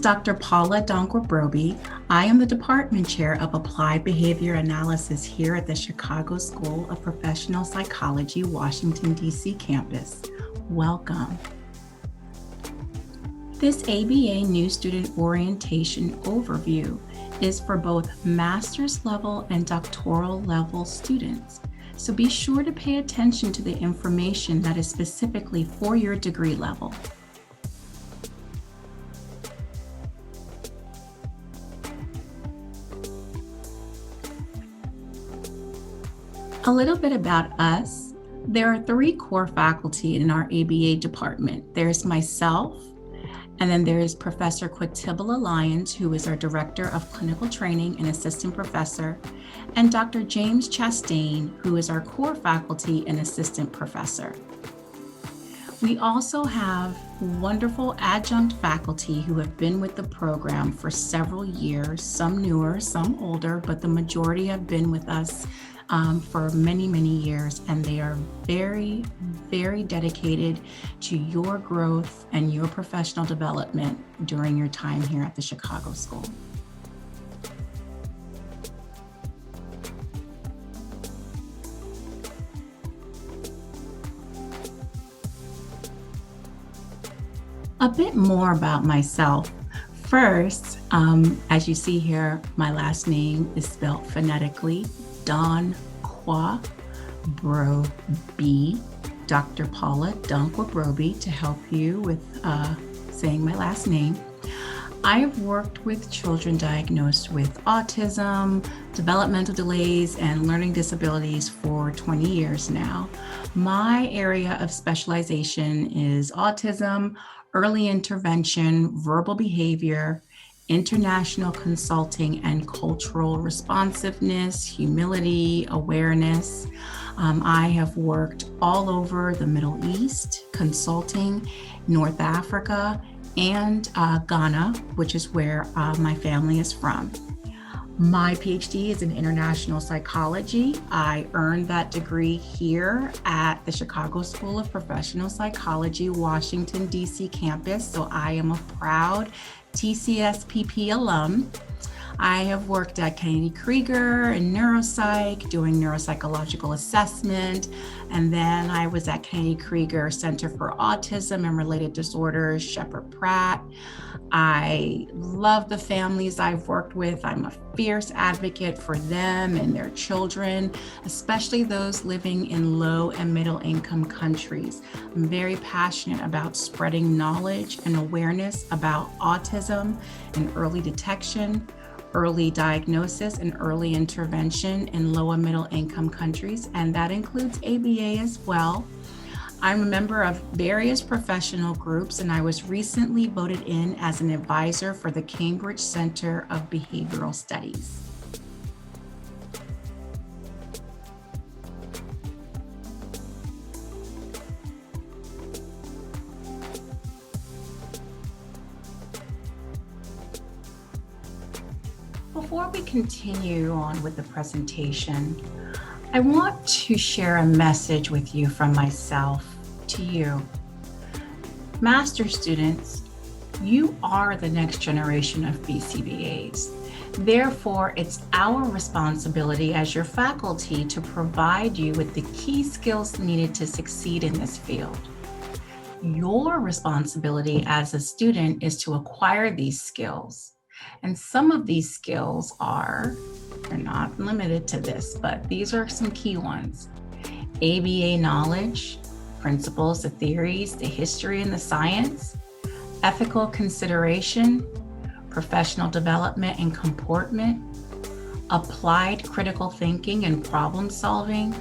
Dr. Paula Danquah-Brobby. I am the Department Chair of Applied Behavior Analysis here at the Chicago School of Professional Psychology, Washington, D.C. campus. Welcome. This ABA New Student Orientation Overview is for both master's level and doctoral level students. So be sure to pay attention to the information that is specifically for your degree level. A little bit about us. There are 3 core faculty in our ABA department. There's myself, and then there is Professor Quitibala Lyons, who is our Director of Clinical Training and Assistant Professor, and Dr. James Chastain, who is our core faculty and Assistant Professor. We also have wonderful adjunct faculty who have been with the program for several years, some newer, some older, but the majority have been with us for many, many years, and they are very, very dedicated to your growth and your professional development during your time here at the Chicago School. A bit more about myself. First, as you see here, my last name is spelled phonetically, Danquah-Brobby, Dr. Paula Danquah-Brobby, to help you with saying my last name. I've worked with children diagnosed with autism, developmental delays, and learning disabilities for 20 years now. My area of specialization is autism, early intervention, verbal behavior, international consulting, and cultural responsiveness, humility, awareness. I have worked all over the Middle East, consulting, North Africa, and Ghana, which is where my family is from. My PhD is in international psychology. I earned that degree here at the Chicago School of Professional Psychology, Washington, D.C. campus. So I am a proud TCSPP alum. I have worked at Kennedy Krieger in neuropsych, doing neuropsychological assessment. And then I was at Kennedy Krieger Center for Autism and Related Disorders, Shepherd Pratt. I love the families I've worked with. I'm a fierce advocate for them and their children, especially those living in low and middle income countries. I'm very passionate about spreading knowledge and awareness about autism and early detection, early diagnosis, and early intervention in low and middle income countries, and that includes ABA as well. I'm a member of various professional groups, and I was recently voted in as an advisor for the Cambridge Center of Behavioral Studies. Before we continue on with the presentation, I want to share a message with you from myself to you. Master students, you are the next generation of BCBAs. Therefore, it's our responsibility as your faculty to provide you with the key skills needed to succeed in this field. Your responsibility as a student is to acquire these skills. And some of these skills they're not limited to this, but these are some key ones. ABA knowledge, principles, the theories, the history and the science, ethical consideration, professional development and comportment, applied critical thinking and problem solving,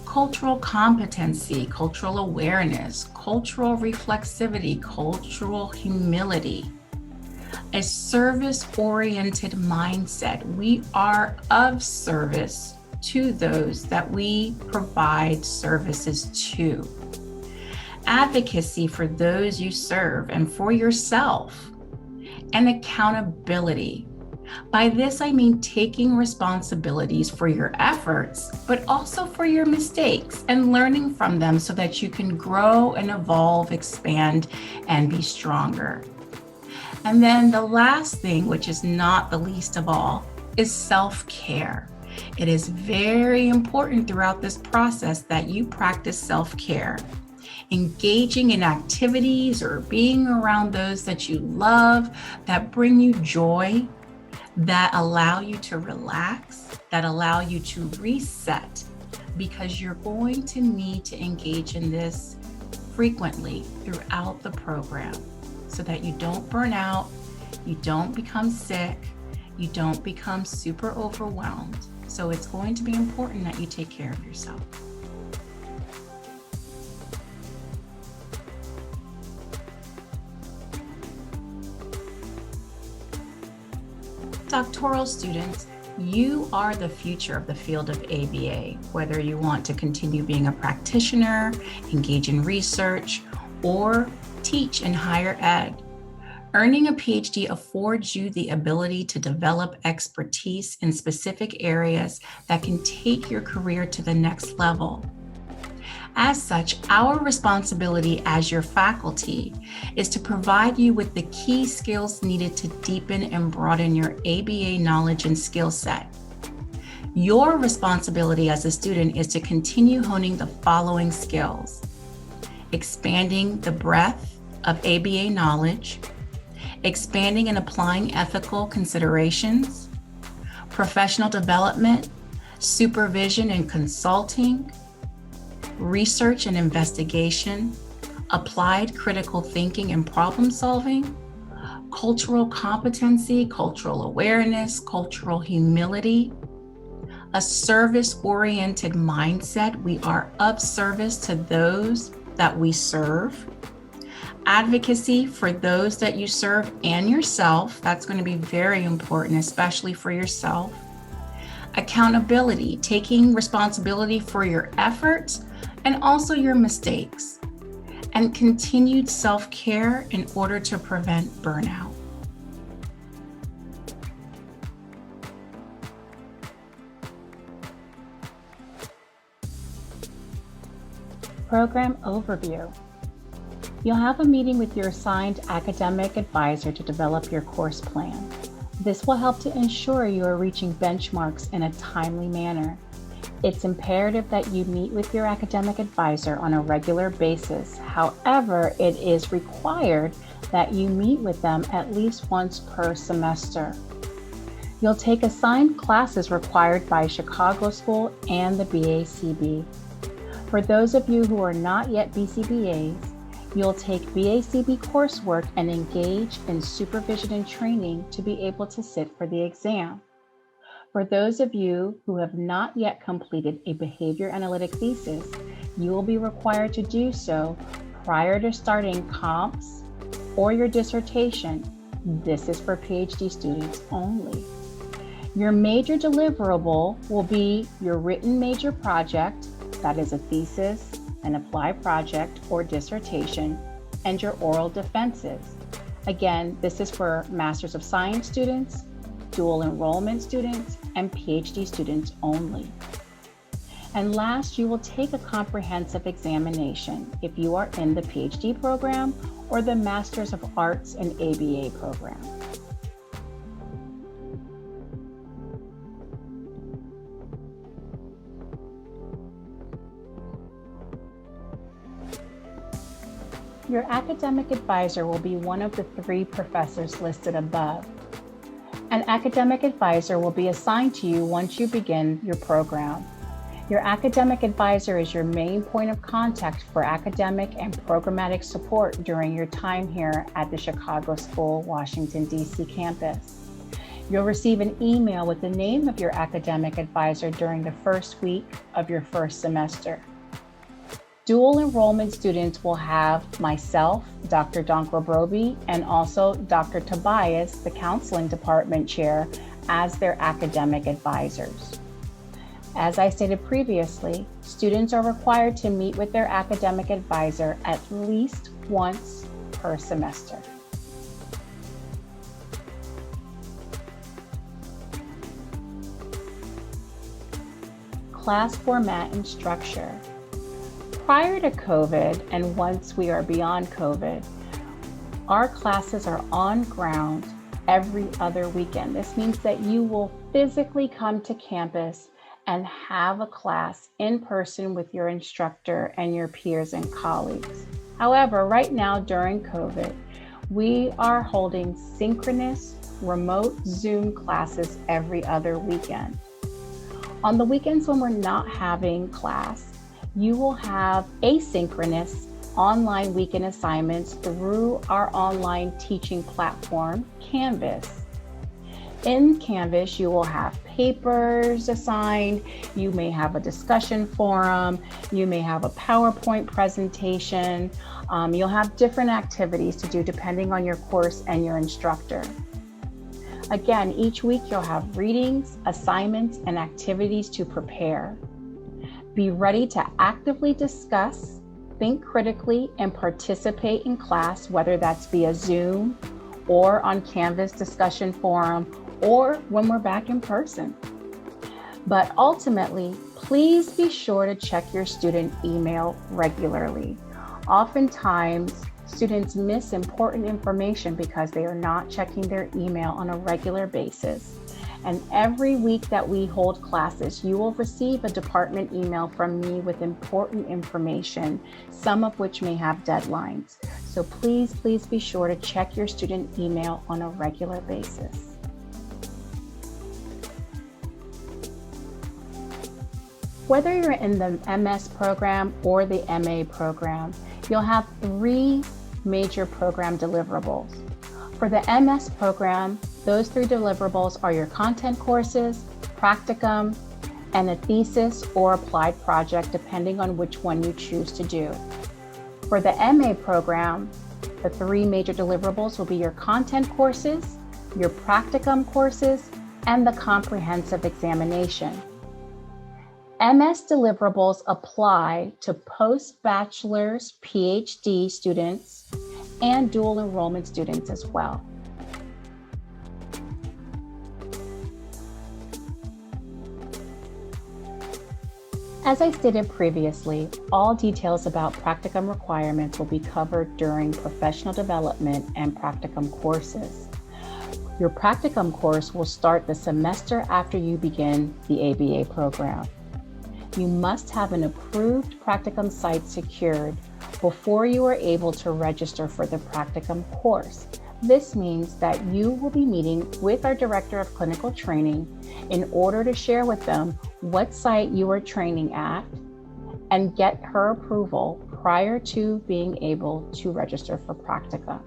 cultural competency, cultural awareness, cultural reflexivity, cultural humility, a service-oriented mindset. We are of service to those that we provide services to. Advocacy for those you serve and for yourself. And accountability. By this, I mean taking responsibilities for your efforts, but also for your mistakes and learning from them so that you can grow and evolve, expand, and be stronger. And then the last thing, which is not the least of all, is self-care. It is very important throughout this process that you practice self-care. Engaging in activities or being around those that you love, that bring you joy, that allow you to relax, that allow you to reset, because you're going to need to engage in this frequently throughout the program so that you don't burn out, you don't become sick, you don't become super overwhelmed. So it's going to be important that you take care of yourself. Doctoral students, you are the future of the field of ABA, whether you want to continue being a practitioner, engage in research, or teach in higher ed. Earning a PhD affords you the ability to develop expertise in specific areas that can take your career to the next level. As such, our responsibility as your faculty is to provide you with the key skills needed to deepen and broaden your ABA knowledge and skill set. Your responsibility as a student is to continue honing the following skills: expanding the breadth of ABA knowledge, expanding and applying ethical considerations, professional development, supervision and consulting, research and investigation, applied critical thinking and problem solving, cultural competency, cultural awareness, cultural humility, a service-oriented mindset. We are of service to those that we serve. Advocacy for those that you serve and yourself. That's going to be very important, especially for yourself. Accountability, taking responsibility for your efforts and also your mistakes. And continued self-care in order to prevent burnout. Program overview. You'll have a meeting with your assigned academic advisor to develop your course plan. This will help to ensure you are reaching benchmarks in a timely manner. It's imperative that you meet with your academic advisor on a regular basis. However, it is required that you meet with them at least once per semester. You'll take assigned classes required by Chicago School and the BACB. For those of you who are not yet BCBAs, you'll take BACB coursework and engage in supervision and training to be able to sit for the exam. For those of you who have not yet completed a behavior analytic thesis, you will be required to do so prior to starting comps or your dissertation. This is for PhD students only. Your major deliverable will be your written major project, that is a thesis, an applied project or dissertation, and your oral defenses. Again, this is for Masters of Science students, dual enrollment students, and PhD students only. And last, you will take a comprehensive examination if you are in the PhD program or the Masters of Arts and ABA program. Your academic advisor will be one of the 3 professors listed above. An academic advisor will be assigned to you once you begin your program. Your academic advisor is your main point of contact for academic and programmatic support during your time here at the Chicago School, Washington, D.C. campus. You'll receive an email with the name of your academic advisor during the first week of your first semester. Dual enrollment students will have myself, Dr. Danquah-Brobby, and also Dr. Tobias, the counseling department chair, as their academic advisors. As I stated previously, students are required to meet with their academic advisor at least once per semester. Class format and structure. Prior to COVID, and once we are beyond COVID, Our classes are on ground every other weekend. This means that you will physically come to campus and have a class in person with your instructor and your peers and colleagues. However, right now during COVID, we are holding synchronous remote Zoom classes every other weekend. On the weekends when we're not having class, you will have asynchronous online weekend assignments through our online teaching platform, Canvas. In Canvas, you will have papers assigned, you may have a discussion forum, you may have a PowerPoint presentation, you'll have different activities to do depending on your course and your instructor. Again, each week you'll have readings, assignments, and activities to prepare. Be ready to actively discuss, think critically, and participate in class, whether that's via Zoom or on Canvas discussion forum, or when we're back in person. But ultimately, please be sure to check your student email regularly. Oftentimes, students miss important information because they are not checking their email on a regular basis. And every week that we hold classes, you will receive a department email from me with important information, some of which may have deadlines. So please be sure to check your student email on a regular basis. Whether you're in the MS program or the MA program, you'll have 3 major program deliverables. For the MS program, those 3 deliverables are your content courses, practicum, and a thesis or applied project, depending on which one you choose to do. For the MA program, the 3 major deliverables will be your content courses, your practicum courses, and the comprehensive examination. MS deliverables apply to post-bachelor's PhD students and dual enrollment students as well. As I stated previously, all details about practicum requirements will be covered during professional development and practicum courses. Your practicum course will start the semester after you begin the ABA program. You must have an approved practicum site secured before you are able to register for the practicum course. This means that you will be meeting with our Director of Clinical Training in order to share with them what site you are training at and get her approval prior to being able to register for practicum.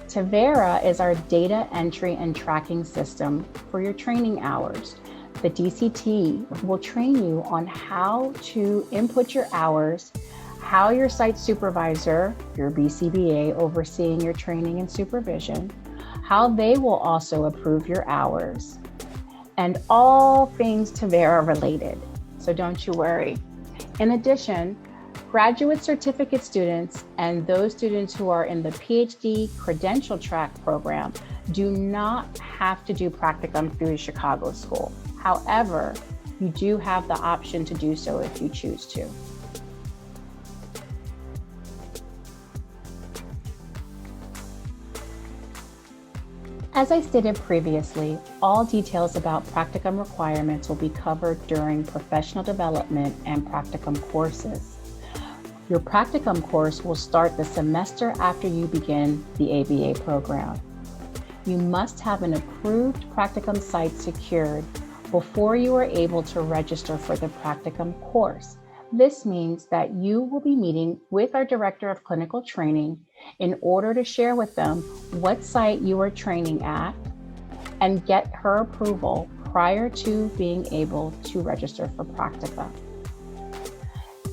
Tavera is our data entry and tracking system for your training hours. The DCT will train you on how to input your hours, how your site supervisor, your BCBA, overseeing your training and supervision, how they will also approve your hours, and all things Tavera related. So don't you worry. In addition, graduate certificate students and those students who are in the PhD credential track program do not have to do practicum through the Chicago School. However, you do have the option to do so if you choose to. As I stated previously, all details about practicum requirements will be covered during professional development and practicum courses. Your practicum course will start the semester after you begin the ABA program. You must have an approved practicum site secured before you are able to register for the practicum course. This means that you will be meeting with our Director of Clinical Training in order to share with them what site you are training at and get her approval prior to being able to register for practicum.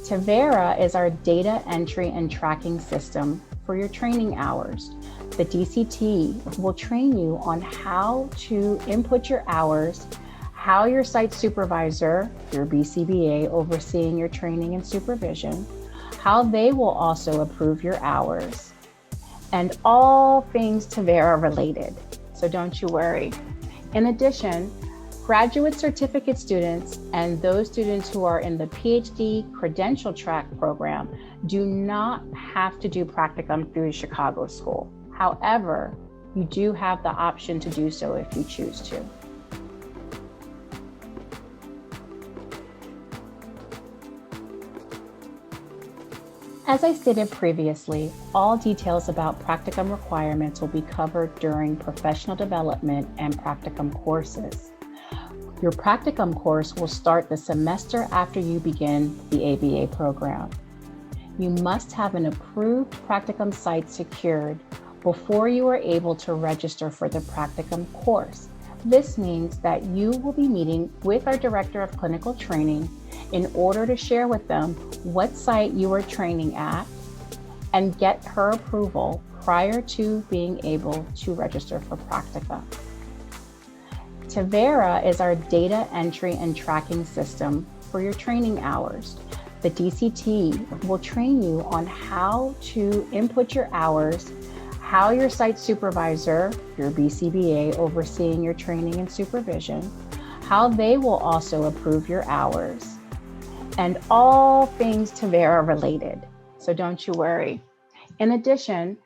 Tavera is our data entry and tracking system for your training hours. The DCT will train you on how to input your hours, how your site supervisor, your BCBA, overseeing your training and supervision, how they will also approve your hours, and all things Tavera related. So don't you worry. In addition, Graduate certificate students and those students who are in the PhD credential track program do not have to do practicum through Chicago School. However, you do have the option to do so if you choose to. As I stated previously, all details about practicum requirements will be covered during professional development and practicum courses. Your practicum course will start the semester after you begin the ABA program. You must have an approved practicum site secured before you are able to register for the practicum course. This means that you will be meeting with our Director of Clinical Training in order to share with them what site you are training at and get her approval prior to being able to register for practicum. Tavera is our data entry and tracking system for your training hours. The DCT will train you on how to input your hours, how your site supervisor, your BCBA overseeing your training and supervision, how they will also approve your hours, and all things Tavera related. So don't you worry. In addition,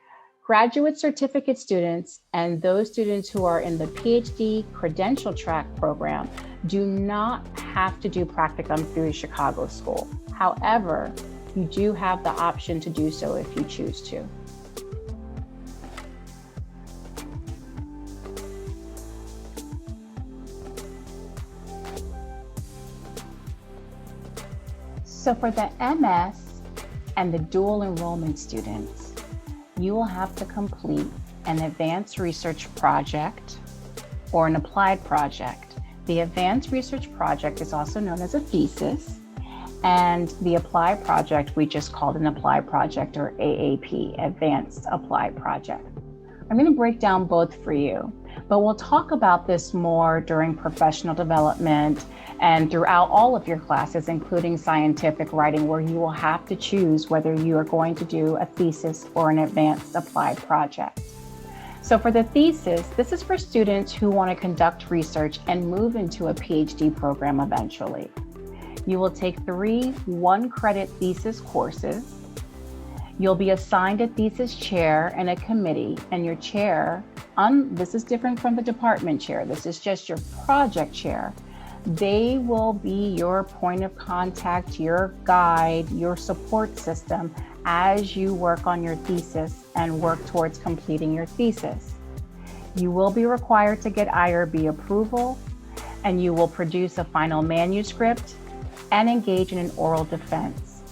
graduate certificate students and those students who are in the PhD credential track program do not have to do practicum through Chicago School. However, you do have the option to do so if you choose to. So for the MS and the dual enrollment students, you will have to complete an advanced research project or an applied project. The advanced research project is also known as a thesis, and the applied project we just called an applied project, or AAP, Advanced Applied Project. I'm going to break down both for you, but we'll talk about this more during professional development and throughout all of your classes, including scientific writing, where you will have to choose whether you are going to do a thesis or an advanced applied project. So for the thesis, this is for students who want to conduct research and move into a PhD program eventually. You will take 3 one-credit thesis courses. You'll be assigned a thesis chair and a committee, and your chair, this is different from the department chair, this is just your project chair. They will be your point of contact, your guide, your support system as you work on your thesis and work towards completing your thesis. You will be required to get IRB approval, and you will produce a final manuscript and engage in an oral defense.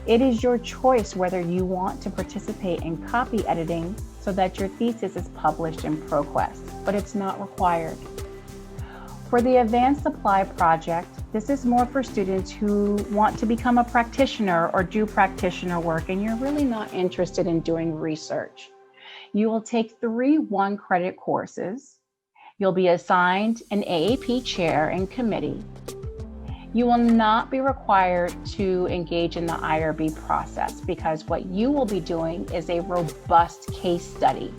It is your choice whether you want to participate in copy editing so that your thesis is published in ProQuest, but it's not required. For the Advanced Applied Project, this is more for students who want to become a practitioner or do practitioner work, and you're really not interested in doing research. You will take 3 one-credit courses. You'll be assigned an AAP chair and committee. You will not be required to engage in the IRB process, because what you will be doing is a robust case study.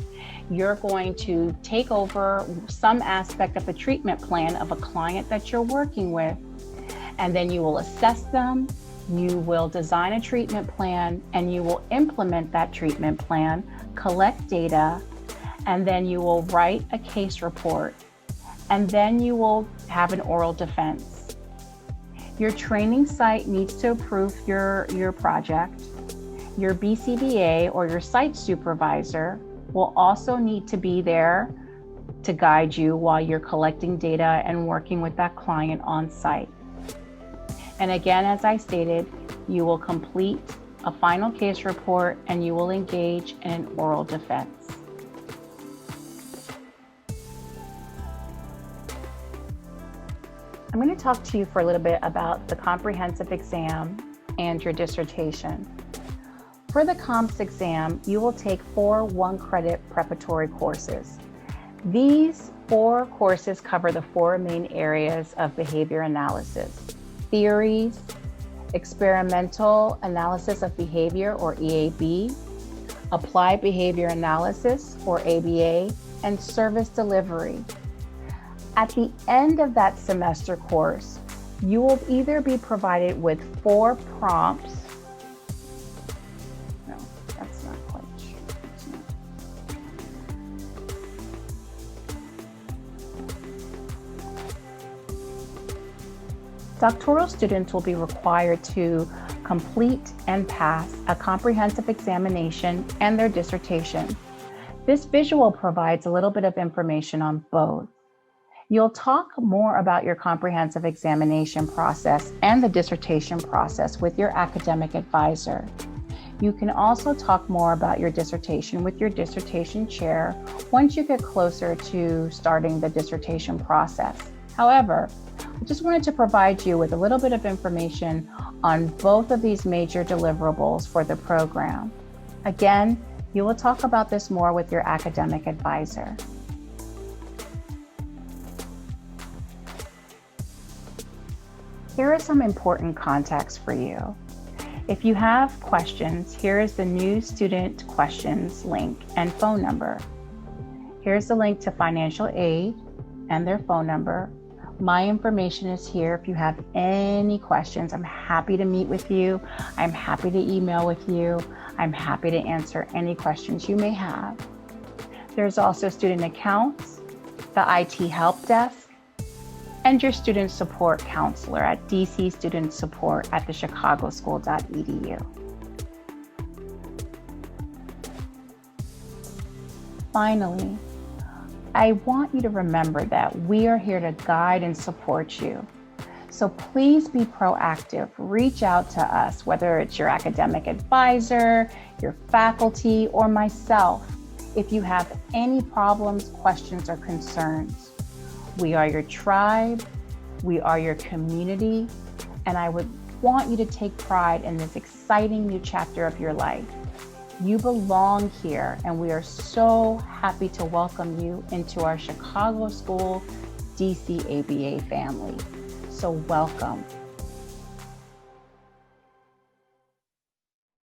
You're going to take over some aspect of the treatment plan of a client that you're working with, and then you will assess them, you will design a treatment plan, and you will implement that treatment plan, collect data, and then you will write a case report, and then you will have an oral defense. Your training site needs to approve your project. Your BCBA or your site supervisor will also need to be there to guide you while you're collecting data and working with that client on site. And again, as I stated, you will complete a final case report and you will engage in an oral defense. I'm going to talk to you for a little bit about the comprehensive exam and your dissertation. For the COMPS exam, you will take 4 one-credit preparatory courses. These 4 courses cover the 4 main areas of behavior analysis: theories, experimental analysis of behavior, or EAB, applied behavior analysis, or ABA, and service delivery. At the end of that semester course, you will either be provided with 4 prompts. No, that's not quite true. It's not. Doctoral students will be required to complete and pass a comprehensive examination and their dissertation. This visual provides a little bit of information on both. You'll talk more about your comprehensive examination process and the dissertation process with your academic advisor. You can also talk more about your dissertation with your dissertation chair once you get closer to starting the dissertation process. However, I just wanted to provide you with a little bit of information on both of these major deliverables for the program. Again, you will talk about this more with your academic advisor. Here are some important contacts for you. If you have questions, here is the new student questions link and phone number. Here's the link to financial aid and their phone number. My information is here. If you have any questions, I'm happy to meet with you. I'm happy to email with you. I'm happy to answer any questions you may have. There's also student accounts, the IT help desk, and your student support counselor at dcstudentsupport@thechicagoschool.edu. Finally, I want you to remember that we are here to guide and support you. So please be proactive. Reach out to us, whether it's your academic advisor, your faculty, or myself, if you have any problems, questions, or concerns. We are your tribe, we are your community, and I would want you to take pride in this exciting new chapter of your life. You belong here, and we are so happy to welcome you into our Chicago School DC ABA family. So welcome.